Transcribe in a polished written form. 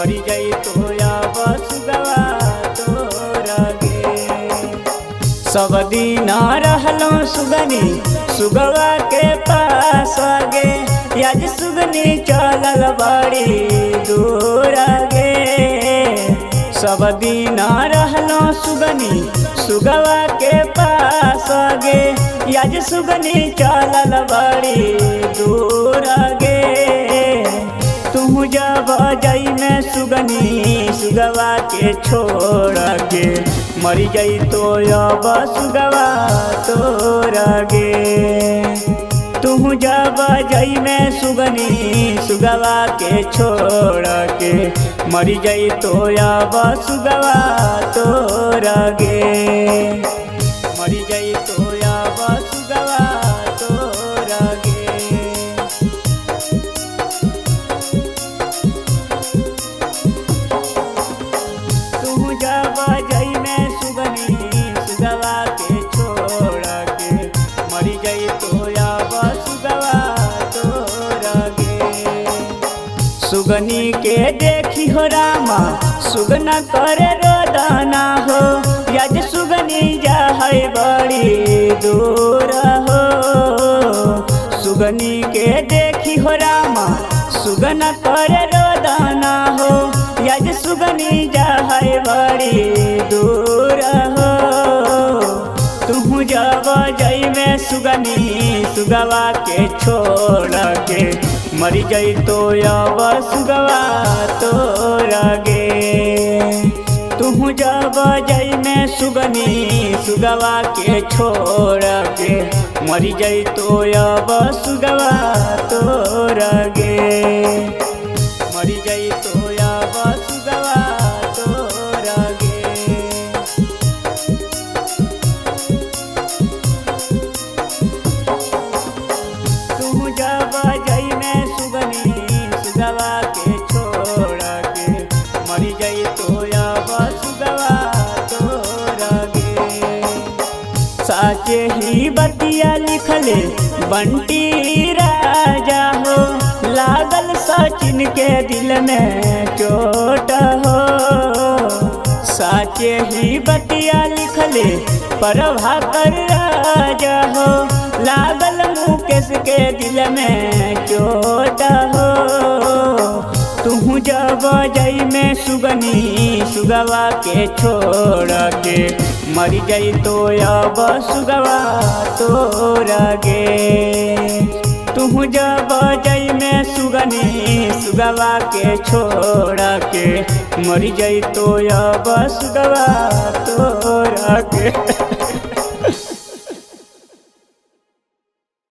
मरी जाई तो अब सुगवा तोरा गे। सब दिन रहलो सुगनी सुगवा के पास गे, आज सुगनी चलल बड़ी दूर गे। सब दिन रहलो सुगनी सुगवा के पास गे, आज सुगनी चलल बड़ी दूर गे। तू जब जाई में सुगनी सुगवा के छोड़ के, मरी जाई तो अब सुगवा तोरा गे। तू जब जाई में सुगनी सुगवा के छोड़ के, मरी जाई तो अब सुगवा तोरा गे। मरी जाई तो अब सुगवा तोरा गे। तू जब जाई में सुगनी सुगवा के छोड़ के, मरी जाई तो अब सुगवा तोरा गे। सुगनी के देखी हो रामा सुगना करे रोदना हो, आज सुगनी जाए बड़ी दूर हो। सुगनी के देखी हो रामा सुगना करे रोदना हो, आज सुगनी जाए बड़ी दूर हो। तू जब जाई में सुगनी सुगवा के छोड़ के, मरी जाई तो अब सुगवा तोरा गे। तू जब जाई में सुगनी सुगवा के छोड़ के, मरी जाई तो अब सुगवा तोरा गे। मरी जाई तो अब सुगवा तोरा गे। तू जब जाई में सुगनी सुगवा के छोड़ के, मरी जाई तो अब सुगवा तोरा गे। साचे ही बतिया लिखले बंटी राजा हो, लागल सचिन के दिल में चोट हो। साचे ही बतिया लिखले प्रभाकर राजा हो, लागल मुकेश के दिल में चोट हो। तू जब जाई में सुगनी सुगवा के छोड़ के, मरी जाई तो अब सुगवा तोरा गे। तू जब जाई में सुगनी सुगवा के छोड़ के, मरी जाई तो अब सुगवा तोरा गे।